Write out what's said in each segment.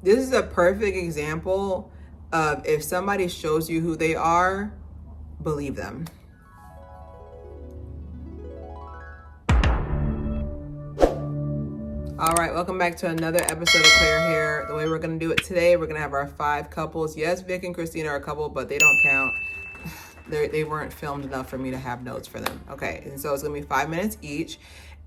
This is a perfect example of if somebody shows you who they are, believe them. All right, welcome back to another episode of Clear Hair. The way we're going to do it today, we're going to have our 5 couples. Yes, Vic and Christina are a couple, but they don't count. They weren't filmed enough for me to have notes for them. Okay, and so it's going to be 5 minutes each.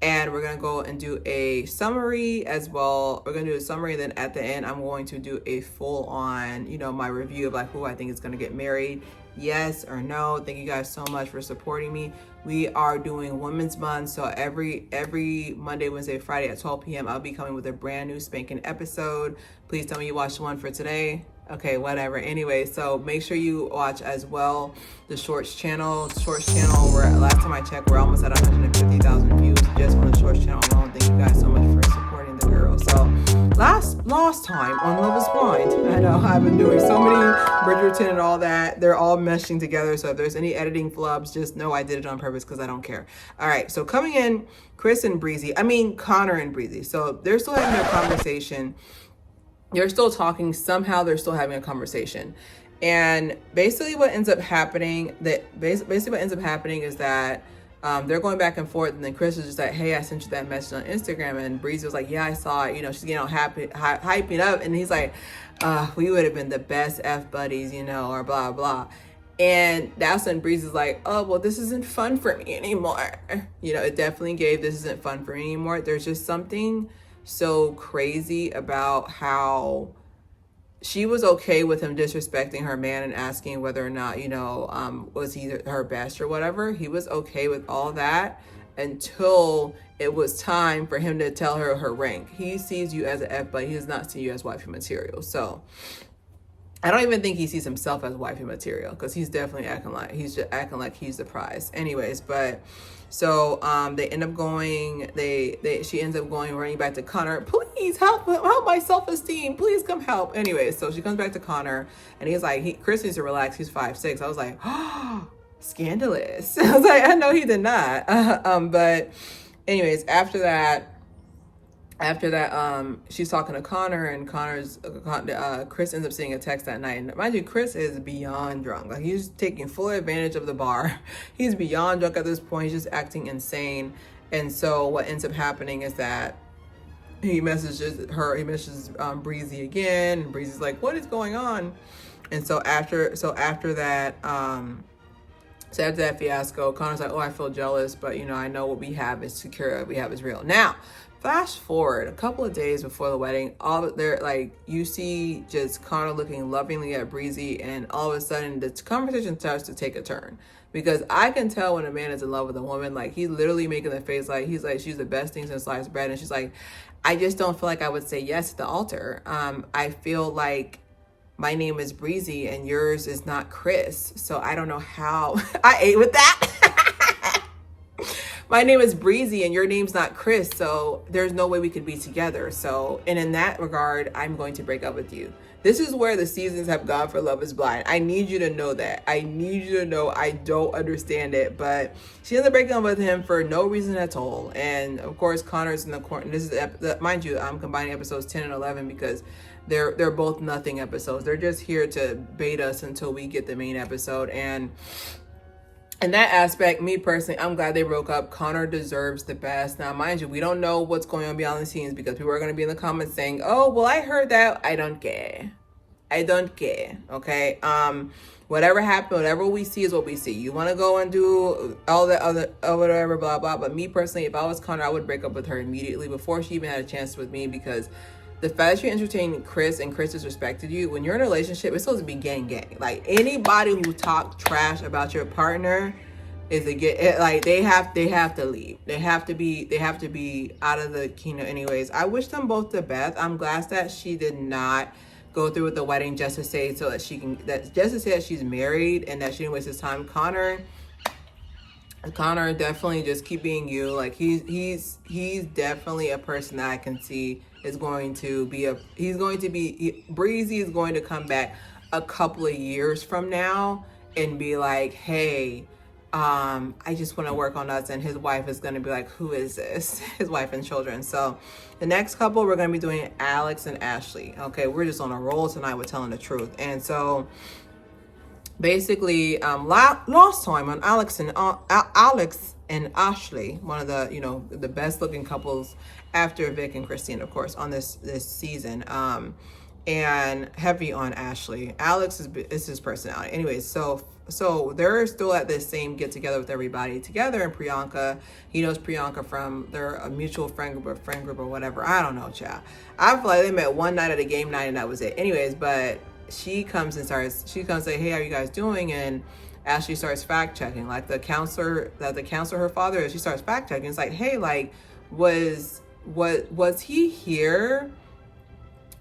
And we're going to go and do a summary as well. We're going to do a summary. Then at the end, I'm going to do a full on, my review of like who I think is going to get married. Yes or no. Thank you guys so much for supporting me. We are doing Women's Month. So every Monday, Wednesday, Friday at 12 p.m., I'll be coming with a brand new spanking episode. Please tell me you watched the one for today. Okay, whatever. Anyway, so make sure you watch as well the Shorts channel. Where last time I checked, we're almost at 150,000 views just on the Shorts channel alone. Thank you guys so much for supporting the girl. So last time on Love is Blind, I know I've been doing so many Bridgerton and all that. They're all meshing together. So if there's any editing flubs, just know I did it on purpose because I don't care. All right, so coming in, Connor and Breezy. So they're still having their conversation. They're still talking. Somehow they're still having a conversation. And basically what ends up happening is that they're going back and forth, and then Chris is just like, hey, I sent you that message on Instagram, and Breezy was like, yeah, I saw it. She's getting all happy, hyping up, and he's like, we would have been the best F buddies, or blah blah. And that's when Breezy's like, oh, well, this isn't fun for me anymore. It definitely gave this isn't fun for me anymore. There's just something so crazy about how she was okay with him disrespecting her man and asking whether or not, was he her best or whatever. He was okay with all that until it was time for him to tell her her rank. He sees you as an F, but he does not see you as wifey material. So I don't even think he sees himself as wifey material, because he's definitely acting like he's the prize. Anyways, but so they end up going. She ends up running back to Connor. Please help my self-esteem. Please come help. Anyways, so she comes back to Connor, and he's like, Chris needs to relax. He's 5'6". I was like, oh, scandalous. I was like, I know he did not. But anyways, after that, she's talking to Connor, and Chris ends up seeing a text that night. And mind you, Chris is beyond drunk. Like, he's taking full advantage of the bar. He's beyond drunk at this point. He's just acting insane. And so what ends up happening is that he messages Breezy again, and Breezy's like, what is going on? And so after that fiasco, Connor's like, oh, I feel jealous, but I know what we have is secure, what we have is real. Now, flash forward a couple of days before the wedding, you see just Connor looking lovingly at Breezy, and all of a sudden the conversation starts to take a turn, because I can tell when a man is in love with a woman. Like, he's literally making the face like he's like, she's the best thing since sliced bread, and she's like, I just don't feel like I would say yes at the altar. I feel like my name is Breezy and yours is not Chris, so I don't know how. I ate with that. My name is Breezy and your name's not Chris, so there's no way we could be together. So, and in that regard, I'm going to break up with you. This is where the seasons have gone for Love is Blind. I need you to know that. I need you to know I don't understand it, but she ends up breaking up with him for no reason at all. And of course, Connor's in the corner. This is, mind you, I'm combining episodes 10 and 11 because they're both nothing episodes. They're just here to bait us until we get the main episode. And in that aspect, me personally, I'm glad they broke up. Connor deserves the best. Now, mind you, we don't know what's going on behind the scenes, because people are going to be in the comments saying, oh, well, I heard that. I don't care. Okay. Whatever happened, whatever we see is what we see. You want to go and do all the other, whatever, blah, blah. But me personally, if I was Connor, I would break up with her immediately before she even had a chance with me, because the fact that you entertained Chris and Chris disrespected you, when you're in a relationship, it's supposed to be gang. Like, anybody who talk trash about your partner is they have to leave. They have to be out of the kingdom. Anyways, I wish them both the best. I'm glad that she did not go through with the wedding just to say that she's married and that she didn't waste his time. Connor definitely just keep being you. Like, he's definitely a person that I can see is going to be Breezy is going to come back a couple of years from now and be like, hey, I just want to work on us. And his wife is going to be like, who is this? His wife and children. So the next couple, we're going to be doing Alex and Ashley. Okay, we're just on a roll tonight with telling the truth. And so basically, last time on Alex and Ashley, one of the, you know, the best looking couples after Vic and Christine, of course, on this season. And heavy on Ashley. Alex is his personality. Anyways, so they're still at this same get together with everybody together. And Priyanka, he knows Priyanka from their mutual friend group or whatever. I don't know, child. I feel like they met one night at a game night and that was it. Anyways, but she comes and say, hey, how are you guys doing? And Ashley starts fact checking, like the counselor her father is. She starts fact checking. It's like, hey, like, was he here?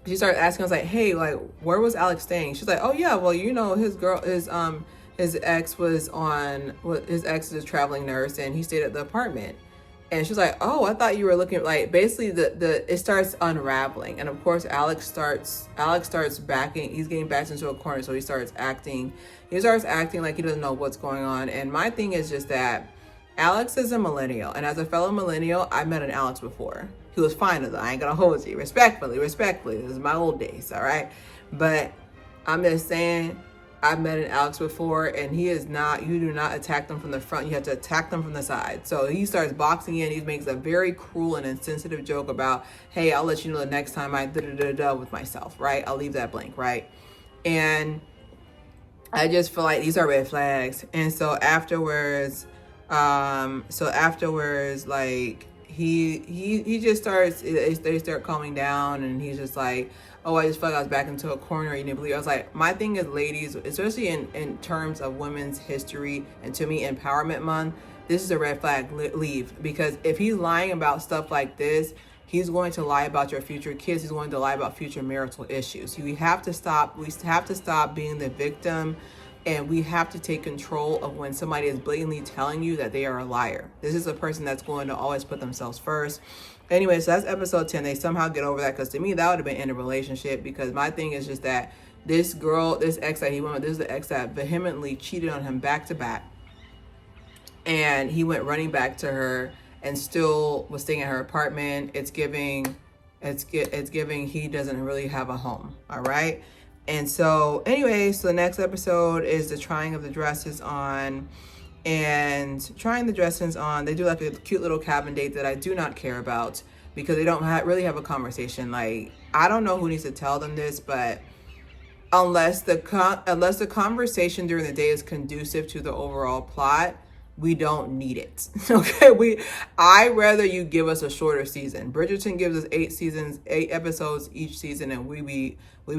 She started asking us like, hey, like, where was Alex staying? She's like, oh yeah, well, you know, his ex is a traveling nurse and he stayed at the apartment. And she's like, oh, I thought you were looking, like, basically it starts unraveling. And of course, Alex starts backing, he's getting backed into a corner. So he starts acting like he doesn't know what's going on. And my thing is just that Alex is a millennial. And as a fellow millennial, I met an Alex before. He was fine with it. I ain't gonna hold you. Respectfully. This is my old days, all right? But I'm just saying, I've met an Alex before, and he is not, you do not attack them from the front. You have to attack them from the side. So he starts boxing in. He makes a very cruel and insensitive joke about, hey, I'll let you know the next time I da-da-da-da with myself, right? I'll leave that blank, right? And I just feel like these are red flags. And so afterwards, like, he just starts, they start calming down, and he's just like, oh, I just felt like I was back into a corner. You didn't believe. I was like, my thing is, ladies, especially in terms of women's history and to me, Empowerment Month, this is a red flag. Leave. Because if he's lying about stuff like this, he's going to lie about your future kids. He's going to lie about future marital issues. We have to stop being the victim. And we have to take control of when somebody is blatantly telling you that they are a liar. This is a person that's going to always put themselves first. Anyway, so that's episode 10. They somehow get over that, because to me, that would have been in a relationship, because my thing is just that this ex that he went with, this is the ex that vehemently cheated on him back to back. And he went running back to her and still was staying at her apartment. It's giving he doesn't really have a home. All right. And so anyway, so the next episode is the trying of the dresses on. And trying the dresses on, they do like a cute little cabin date that I do not care about, because they don't really have a conversation. Like, I don't know who needs to tell them this, but unless the conversation during the day is conducive to the overall plot, we don't need it. Okay, I rather you give us a shorter season. Bridgerton gives us 8 episodes each season, and we be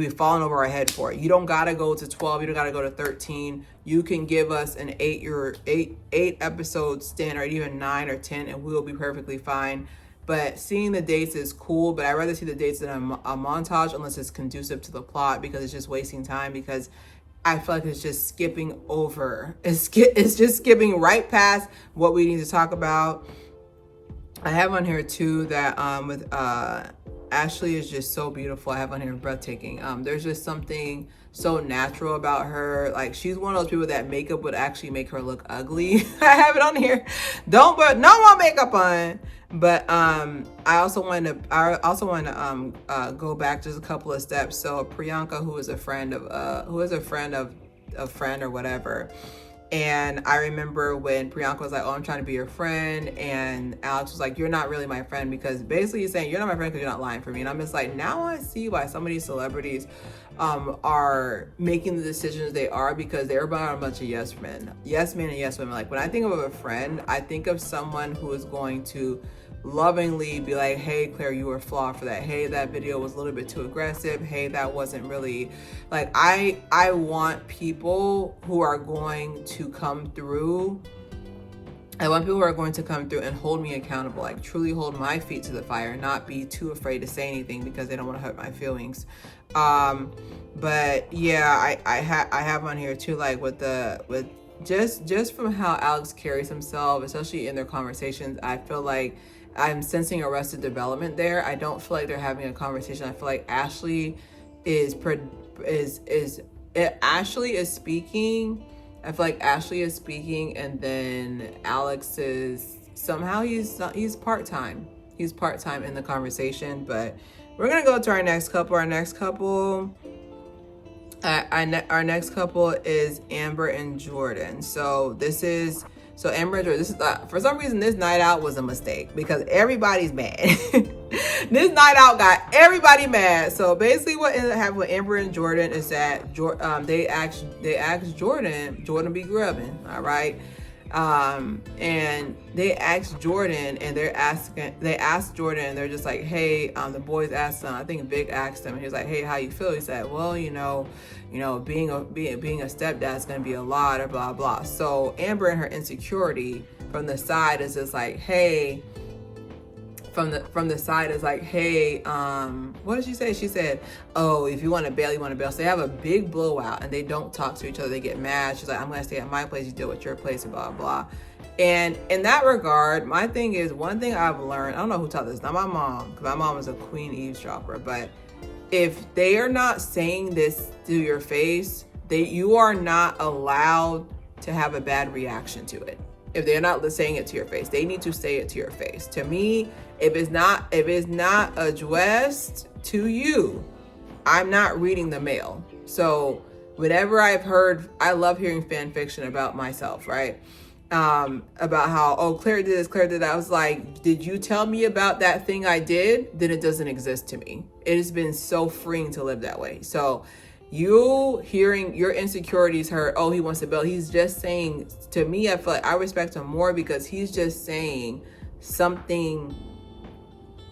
falling over our head for it. You don't gotta go to 12. You don't gotta go to 13. You can give us an 8 episode stint, or even 9 or 10, and we will be perfectly fine. But seeing the dates is cool, but I'd rather see the dates in a montage, unless it's conducive to the plot, because it's just wasting time. Because I feel like it's just skipping over. It's just skipping right past what we need to talk about. I have on here too that with Ashley is just so beautiful. I have on here breathtaking. There's just something so natural about her. Like, she's one of those people that makeup would actually make her look ugly. I have it on here. Don't put no more makeup on. But I also want to go back just a couple of steps. So Priyanka, who is a friend of a friend or whatever. And I remember when Priyanka was like, oh, I'm trying to be your friend. And Alex was like, you're not really my friend, because basically he's saying you're not my friend because you're not lying for me. And I'm just like, now I see why some of these celebrities are making the decisions they are, because they're about a bunch of yes men and yes women. Like, when I think of a friend, I think of someone who is going to lovingly be like, hey, Claire, you were flawed for that. Hey, that video was a little bit too aggressive. Hey, that wasn't really, like, I want people who are going to come through. I want people who are going to come through and hold me accountable, like truly hold my feet to the fire, not be too afraid to say anything because they don't want to hurt my feelings. But yeah, I have on here too, like with just from how Alex carries himself, especially in their conversations, I feel like I'm sensing Arrested Development there. I don't feel like they're having a conversation. I feel like Ashley is speaking I feel like Ashley is speaking, and then Alex is somehow he's part-time. He's part-time in the conversation, but we're gonna go to our next couple. Our next couple is Amber and Jordan. So Amber and Jordan, this is for some reason this night out was a mistake because everybody's mad. This night out got everybody mad. So basically what ended up happening with Amber and Jordan is that they asked Jordan be grubbing, all right? And they asked Jordan, and they asked Jordan, and they're just like, hey, the boys asked him, I think Vic asked him, and he was like, hey, how you feel? He said, well, being a stepdad is going to be a lot of blah blah. So Amber and her insecurity from the side is just like, hey, from the side is like, hey, what did she say? She said, oh, if you want to bail, you want to bail. So they have a big blowout and they don't talk to each other. They get mad. She's like, I'm going to stay at my place. You deal with your place and blah, blah. And in that regard, my thing is, one thing I've learned, I don't know who taught this, not my mom, because my mom is a queen eavesdropper, but if they are not saying this to your face, you are not allowed to have a bad reaction to it. If they're not saying it to your face, they need to say it to your face. To me, if it's not addressed to you, I'm not reading the mail. So whatever I've heard, I love hearing fan fiction about myself, right? About how, oh, Claire did this, Claire did that. I was like, did you tell me about that thing I did? Then it doesn't exist to me. It has been so freeing to live that way. So you hearing your insecurities hurt, oh, he wants to build. He's just saying, to me, I feel like I respect him more because he's just saying something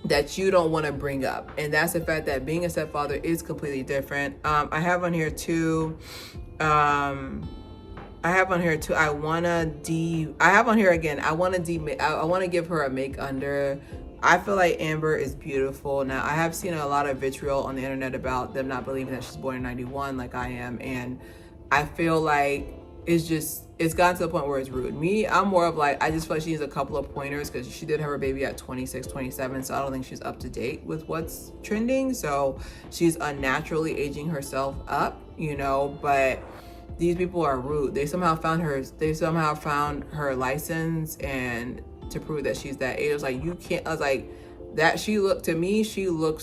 that you don't want to bring up. And that's the fact that being a stepfather is completely different. I have on here too, I want to give her a make under. I feel like Amber is beautiful. Now, I have seen a lot of vitriol on the internet about them not believing that she's born in 91 like I am. And I feel like it's gotten to the point where it's rude. Me, I'm more of like, I just feel like she needs a couple of pointers because she did have her baby at 26, 27. So I don't think she's up to date with what's trending. So she's unnaturally aging herself up, but these people are rude. They somehow found her license and to prove that she's that age. I was like, you can't. I was like, that she looks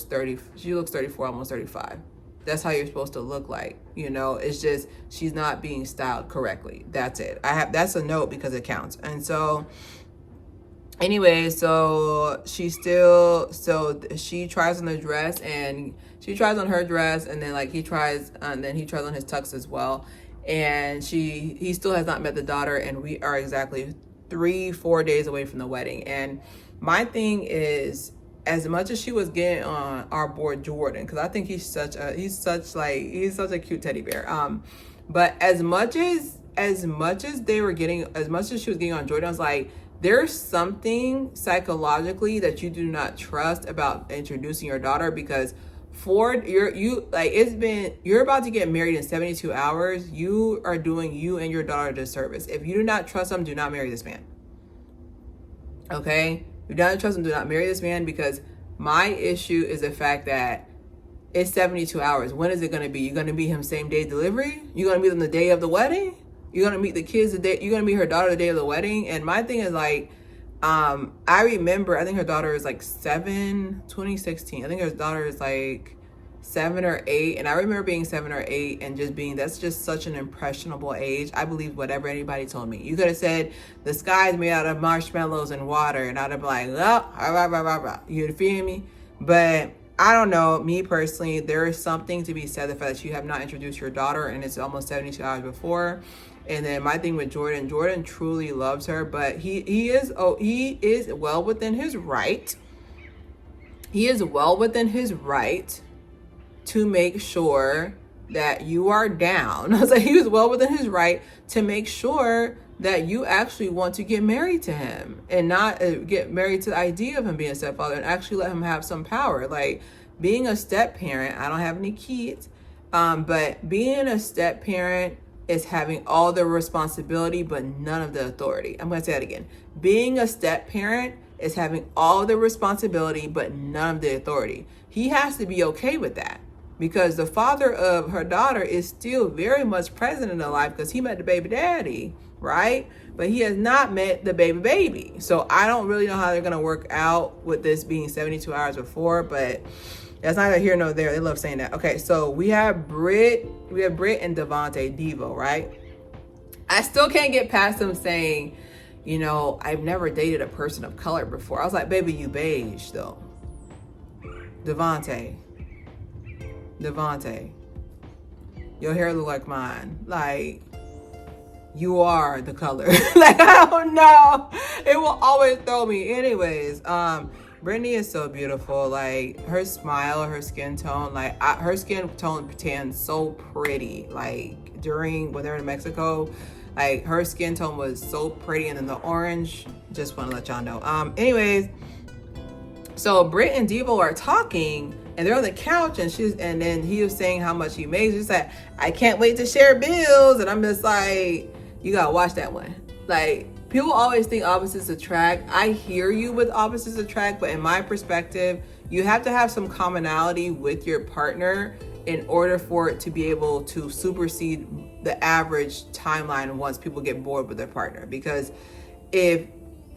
30. She looks 34, almost 35. That's how you're supposed to look like. It's just she's not being styled correctly. That's it. That's a note because it counts. And so anyway, she tries on the dress, and she tries on her dress, and then he tries on his tux as well. And he still has not met the daughter, and we are exactly 3-4 days away from the wedding. And my thing is, as much as she was getting on our boy Jordan, because I think he's such a cute teddy bear. But as much as she was getting on Jordan, I was like, there's something psychologically that you do not trust about introducing your daughter, because you're about to get married in 72 hours. You are doing you and your daughter a disservice. If you do not trust him, do not marry this man. Okay? If you do not trust him, do not marry this man, because my issue is the fact that it's 72 hours. When is it going to be? You're going to meet him same day delivery? You're going to meet them the day of the wedding? You're going to meet the kids you're going to meet her daughter the day of the wedding? And my thing is I remember, I think her daughter is 2016. I think her daughter is 7 or 8. And I remember being 7 or 8 and that's just such an impressionable age. I believed whatever anybody told me. You could have said the sky is made out of marshmallows and water, and I'd have been like, oh, you feel me? But I don't know. Me personally, there is something to be said, the fact that you have not introduced your daughter and it's almost 72 hours before. And then my thing with Jordan truly loves her, but he is well within his right. He is well within his right to make sure that you are down. I was like, he was well within his right to make sure that you actually want to get married to him and not get married to the idea of him being a stepfather, and actually let him have some power. Like, being a step parent, I don't have any kids, but being a step parent is having all the responsibility but none of the authority. I'm going to say that again. Being a step parent is having all the responsibility but none of the authority. He has to be okay with that. because the father of her daughter is still very much present in her life because he met the baby daddy, right? But he has not met the baby. So I don't really know how they're going to work out with this being 72 hours before, but that's neither here nor there. They love saying that. Okay, so we have Britt and Devontae Devo, right? I still can't get past them saying, you know, I've never dated a person of color before. I was like, baby, you beige though. Devontae, your hair look like mine. Like, you are the color. Like, I don't know. It will always throw me. Anyways, Brittany is so beautiful. Like, her smile, her skin tone, like her skin tone tanned so pretty. Like when they were in Mexico, like her skin tone was so pretty, and then the orange. Just want to let y'all know. Anyways, so Britt and Devo are talking, and they're on the couch, and then he was saying how much he makes. She's like, I can't wait to share bills, and I'm just like, you gotta watch that one. Like, people always think opposites attract. I hear you with opposites attract, but in my perspective, you have to have some commonality with your partner in order for it to be able to supersede the average timeline once people get bored with their partner. Because if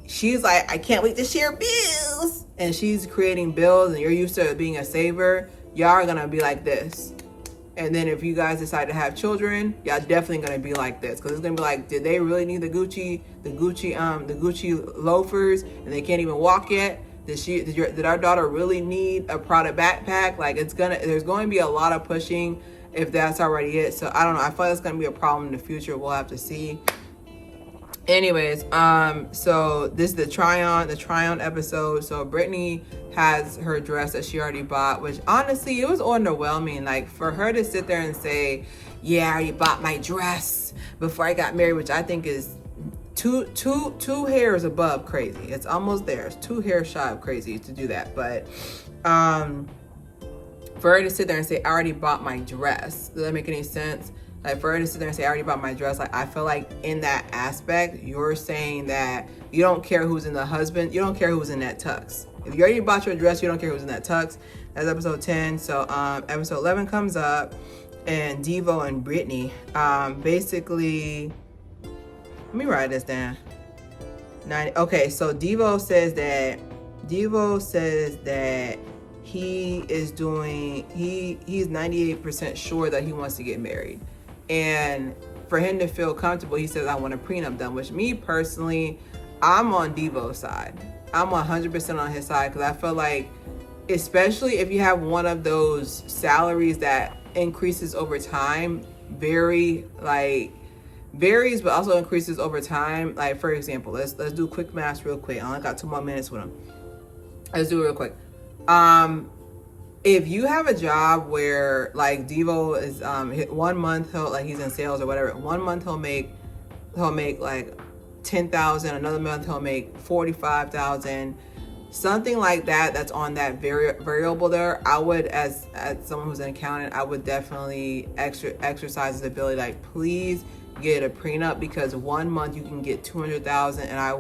she's like, I can't wait to share bills, and she's creating bills and you're used to being a saver, y'all are gonna be like this. And then if you guys decide to have children, y'all definitely gonna be like this, because it's gonna be like, did they really need the Gucci loafers and they can't even walk yet? Did our daughter really need a Prada backpack? Like, there's going to be a lot of pushing if that's already it. So I don't know. I feel like it's going to be a problem in the future. We'll have to see. Anyways, so this is the try on episode. So Brittany has her dress that she already bought, which honestly, it was underwhelming. Like, for her to sit there and say, yeah, I already bought my dress before I got married, which I think is two hairs above crazy. It's almost there. It's 2 hairs shy of crazy to do that. But for her to sit there and say, I already bought my dress, does that make any sense? Like, for her to sit there and say, I already bought my dress, like, I feel like in that aspect, you're saying that you don't care who's in the husband, you don't care who's in that tux. If you already bought your dress, you don't care who's in that tux. That's episode 10. So episode 11 comes up, and Devo and Brittany basically, let me write this down. Okay, so Devo says that he's 98% sure that he wants to get married. And for him to feel comfortable, he says, I want a prenup done, which, me personally, I'm on Devo's side. I'm 100% on his side, because I feel like, especially if you have one of those salaries that increases over time, varies, but also increases over time. Like, for example, let's do quick math real quick. I only got 2 more minutes with him. Let's do it real quick. If you have a job where, like, Devo is 1 month he's in sales or whatever, 1 month he'll make like 10,000, another month he'll make 45,000, something like that. That's on that variable there. I would, as someone who's an accountant, I would definitely exercise the ability, like, please get a prenup, because 1 month you can get 200,000, and I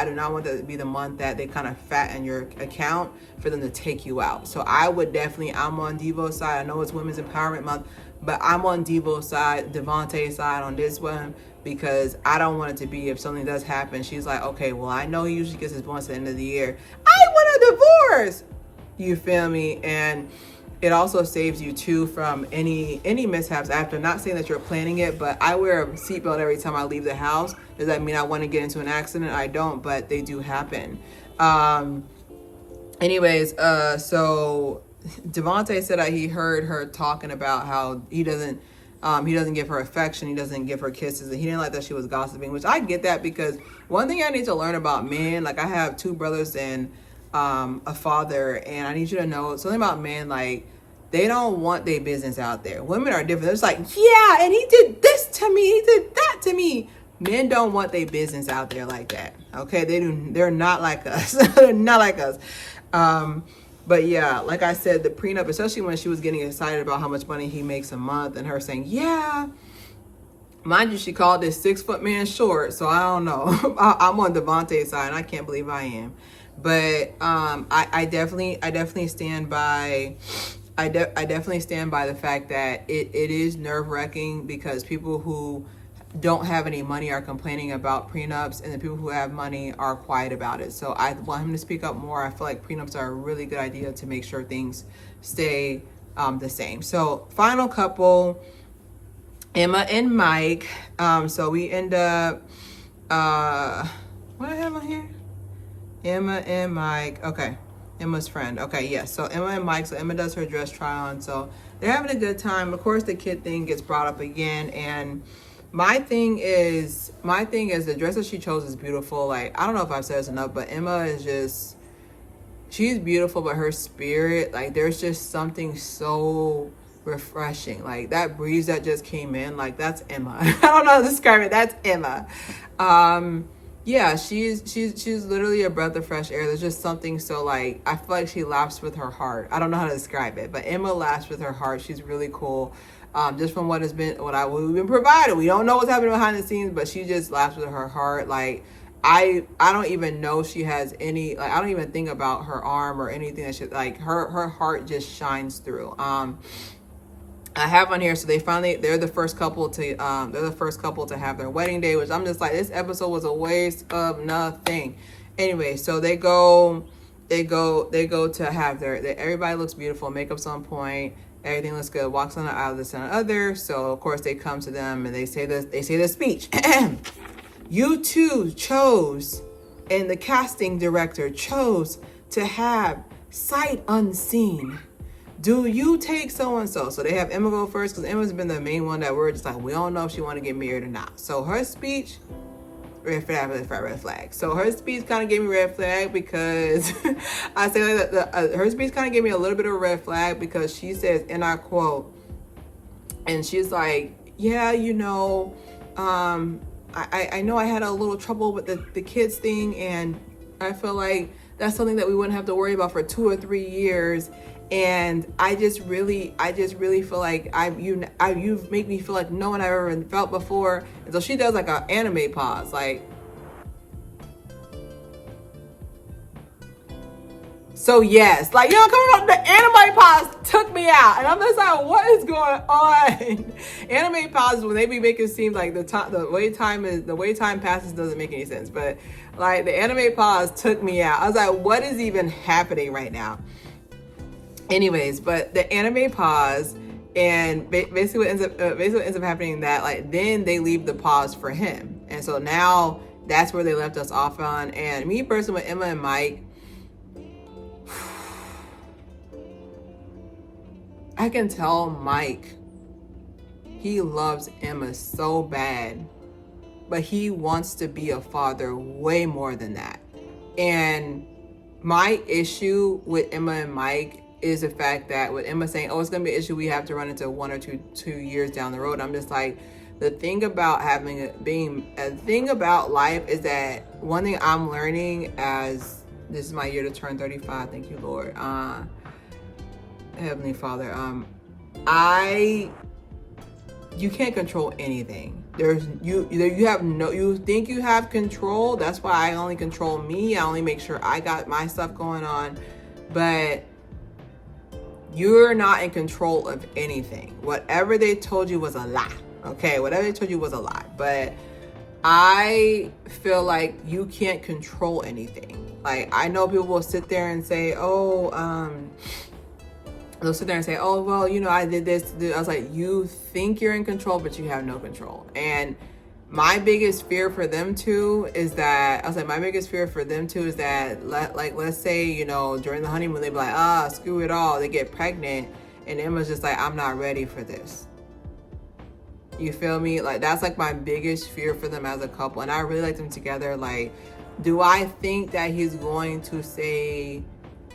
do not want that to be the month that they kind of fatten your account for them to take you out. So I would definitely, I'm on Devo's side. I know it's Women's Empowerment Month, but I'm on Devo's side, Devontae's side on this one, because I don't want it to be, if something does happen, she's like, okay, well, I know he usually gets his bonus at the end of the year, I want a divorce. You feel me? And it also saves you too from any mishaps after. Not saying that you're planning it, but I wear a seatbelt every time I leave the house. Does that mean I want to get into an accident? I don't, but they do happen. Anyways, so Devontae said that he heard her talking about how he doesn't give her affection, he doesn't give her kisses, and he didn't like that she was gossiping, which I get that, because one thing I need to learn about men, like, I have 2 brothers and a father, and I need you to know something about men. Like, they don't want their business out there. Women are different. They're just like, yeah, and he did this to me, he did that to me. Men don't want their business out there like that. Okay, they're not like us. They're not like us. But yeah, like I said, the prenup, especially when she was getting excited about how much money he makes a month, and her saying, yeah, mind you, she called this 6-foot man short, so I don't know. I'm on Devontae's side, and I can't believe I am. But I definitely stand by I definitely stand by the fact that it is nerve-wracking because people who don't have any money are complaining about prenups, and the people who have money are quiet about it. So I want him to speak up more. I feel like prenups are a really good idea to make sure things stay the same. So final couple, Emma and Mike. So we end up, what I have on here? Emma and Mike. Okay. Emma's friend. Okay, yes. So Emma and Mike. So Emma does her dress try on. So they're having a good time. Of course, the kid thing gets brought up again. And my thing is the dress that she chose is beautiful. Like, I don't know if I've said this enough, but Emma is just, she's beautiful, but her spirit, like, there's just something so refreshing. Like, that breeze that just came in, like, that's Emma. I don't know how to describe it. That's Emma. Yeah, she's literally a breath of fresh air. There's just something so, like, I feel like she laughs with her heart. I don't know how to describe it, but Emma laughs with her heart. She's really cool. Just from what we've been provided. We don't know what's happening behind the scenes, but she just laughs with her heart. Like, I don't even know she has any, like, I don't even think about her arm or anything that she, like, her heart just shines through. I have on here, so they're the first couple to have their wedding day, which I'm just like, this episode was a waste of nothing. Anyway, so they go to have everybody looks beautiful, makeup's on point, everything looks good, walks on the aisle, this and the other. So of course they come to them and they say the speech. You two chose, and the casting director chose to have sight unseen. Do you take so-and-so? So they have Emma go first because Emma's been the main one that we're just like, we don't know if she want to get married or not. So her speech, red flag. So her speech kind of gave me red flag because I say that her speech kind of gave me a little bit of a red flag because she says, and I quote, and she's like, yeah, you know, I know I had a little trouble with the kids thing, and I feel like that's something that we wouldn't have to worry about for 2 or 3 years. And I just really feel like you've made me feel like no one I've ever felt before. And so she does like an anime pause, like, so yes, like, you know, coming up, the anime pause took me out, and I'm just like, what is going on? Anime pauses, when they be making it seem like the way time passes doesn't make any sense. But like, the anime pause took me out. I was like, what is even happening right now? Anyways, but the anime pause, and basically what ends up happening, that like then they leave the pause for him, and so now that's where they left us off on. And me personally, with Emma and Mike, I can tell Mike, he loves Emma so bad, but he wants to be a father way more than that. And my issue with Emma and Mike is the fact that with Emma saying, oh, it's going to be an issue we have to run into 1 or 2 years down the road. I'm just like, the thing about life is that one thing I'm learning, as this is my year to turn 35. Thank you, Lord. Heavenly Father, you can't control anything. You think you have control. That's why I only control me. I only make sure I got my stuff going on. But you're not in control of anything. Whatever they told you was a lie. Okay, whatever they told you was a lie. But I feel like you can't control anything. Like, I know people will sit there and say, they'll sit there and say, oh, well, you know, I did this. I was like, you think you're in control, but you have no control. And my biggest fear for them too is that, let's say, you know, during the honeymoon, they be like, screw it all. They get pregnant, and Emma's just like, I'm not ready for this. You feel me? Like, that's like my biggest fear for them as a couple. And I really like them together. Like, do I think that he's going to say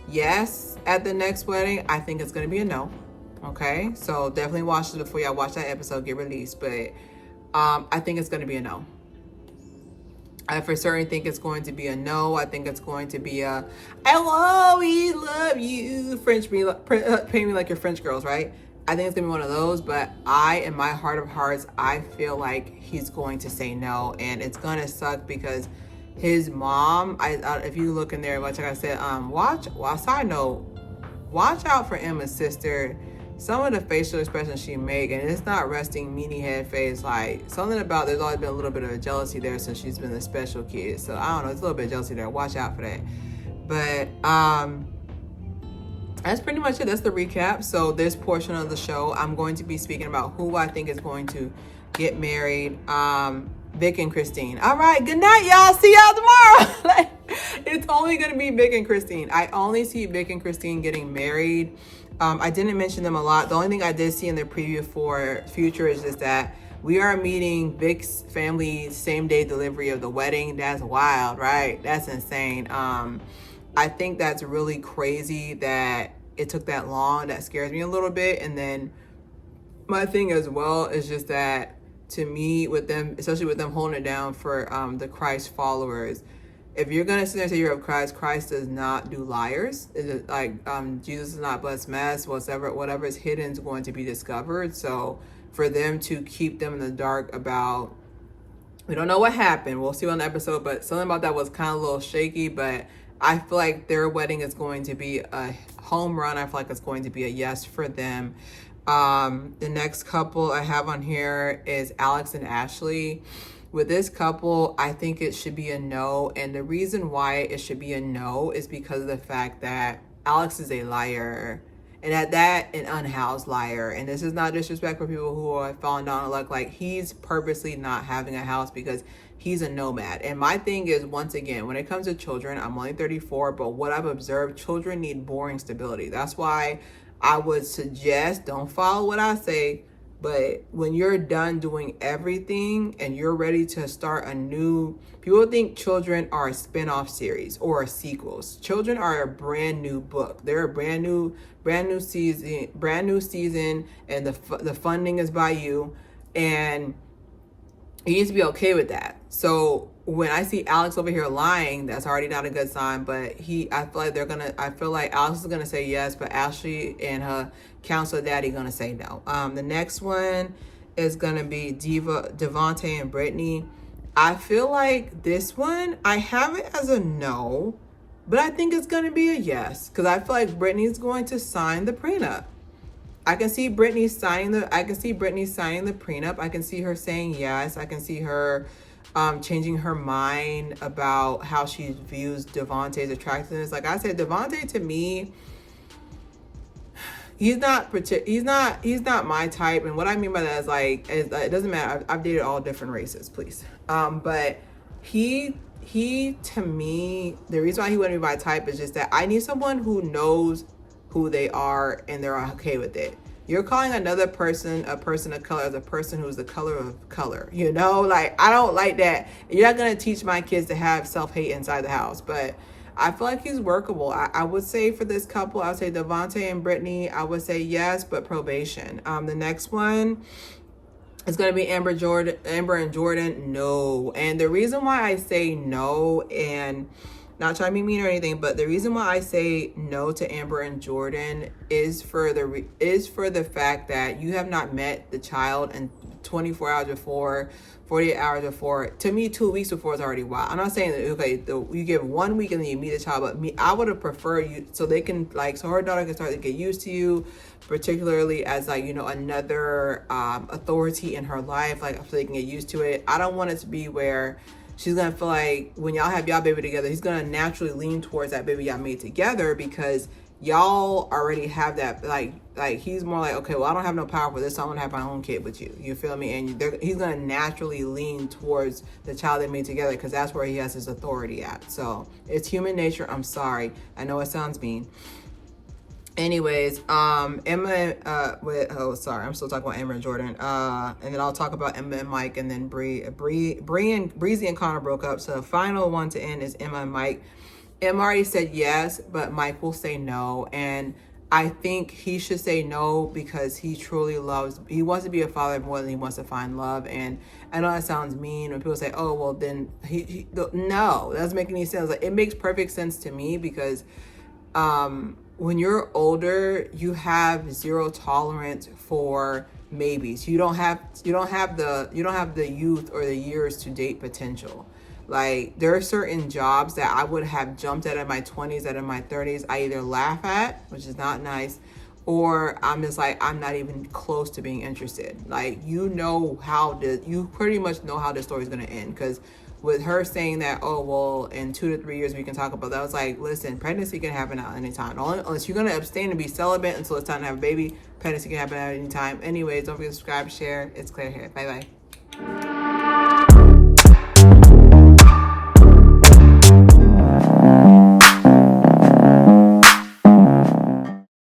yes at the next wedding? I think it's going to be a no. Okay, so definitely watch it before y'all watch that episode get released. But I think it's going to be a no. I for certain think it's going to be a no. I think it's going to be a, I will always love you, pay me like your French girls, right? I think it's going to be one of those. But in my heart of hearts, I feel like he's going to say no. And it's going to suck because his mom, if you look in there, like I said, side note, watch out for Emma's sister. Some of the facial expressions she make, and it's not resting meanie head face, like something about, there's always been a little bit of a jealousy there since she's been the special kid. So I don't know, it's a little bit of jealousy there. Watch out for that. But that's pretty much it. That's the recap. So this portion of the show, I'm going to be speaking about who I think is going to get married. Vic and Christine. All right, good night, y'all. See y'all tomorrow. It's only gonna be Vic and Christine. I only see Vic and Christine getting married. I didn't mention them a lot. The only thing I did see in the preview for future is just that we are meeting Vic's family same day delivery of the wedding. That's wild, right? That's insane. I think that's really crazy that it took that long. That scares me a little bit. And then my thing as well is just that, to me, with them, especially with them holding it down for the Christ followers, if you're gonna sit there and say you're of Christ, Christ does not do liars. It's like Jesus is not blessed mess. Whatever is hidden is going to be discovered. So for them to keep them in the dark about, we don't know what happened. We'll see on the episode, but something about that was kind of a little shaky. But I feel like their wedding is going to be a home run. I feel like it's going to be a yes for them. The next couple I have on here is Alex and Ashley. With this couple, I think it should be a no. And the reason why it should be a no is because of the fact that Alex is a liar. And at that, an unhoused liar. And this is not disrespect for people who are falling down on luck. Like, he's purposely not having a house because he's a nomad. And my thing is, once again, when it comes to children, I'm only 34, but what I've observed, children need boring stability. That's why I would suggest, don't follow what I say, but when you're done doing everything and you're ready to start a new, people think children are a spin-off series or sequels. Children are a brand new book. They're a brand new season, and the funding is by you, and you need to be okay with that. So when I see Alex over here lying, that's already not a good sign. But I feel like Alex is gonna say yes, but Ashley and her counselor daddy gonna say no. The next one is gonna be Devontae and Brittany. I feel like this one, I have it as a no, but I think it's gonna be a yes, because I feel like Brittany's going to sign the prenup. I can see Brittany signing the prenup. I can see her saying yes. I can see her changing her mind about how she views Devontae's attractiveness. Like I said, Devontae, to me, he's not my type. And what I mean by that is it doesn't matter. I've dated all different races, please. But he to me, the reason why he wouldn't be my type is just that I need someone who knows who they are and they're okay with it. You're calling another person a person of color as a person who's the color of color. Like, I don't like that. You're not going to teach my kids to have self-hate inside the house, but I feel like he's workable. I would say for this couple, I would say Devontae and Brittany, I would say yes, but probation. The next one is going to be Amber and Jordan. No. And the reason why I say no, and not trying to be mean or anything, but the reason why I say no to Amber and Jordan is for the fact that you have not met the child in 24 hours before, 48 hours before. To me, 2 weeks before is already wild. I'm not saying that you give 1 week and then you meet the child, but I would have preferred you so they can so her daughter can start to get used to you, particularly as another authority in her life, so they can get used to it. I don't want it to be where she's gonna feel like when y'all have y'all baby together, he's gonna naturally lean towards that baby y'all made together because y'all already have that. Like he's more like, okay, well, I don't have no power for this, so I'm gonna have my own kid with you. You feel me? And he's gonna naturally lean towards the child they made together because that's where he has his authority at. So it's human nature. I'm sorry. I know it sounds mean. Anyways, Emma, I'm still talking about Emma and Jordan. And then I'll talk about Emma and Mike, and then Breezy and Connor broke up. So the final one to end is Emma and Mike. Emma already said yes, but Mike will say no. And I think he should say no because he wants to be a father more than he wants to find love. And I know that sounds mean when people say, oh, well, then no, that doesn't make any sense. Like, it makes perfect sense to me because, when you're older, you have zero tolerance for maybes. You don't have the youth or the years to date potential. Like, there are certain jobs that I would have jumped at in my 20s, that in my 30s, I either laugh at, which is not nice, or I'm just like, I'm not even close to being interested. Like, you pretty much know how the story's gonna end. Because with her saying that, oh, well, in 2 to 3 years we can talk about that, I was like, listen, pregnancy can happen at any time. Unless you're gonna abstain and be celibate until it's time to have a baby, pregnancy can happen at any time. Anyways, don't forget to subscribe, share. It's Claire here. Bye bye.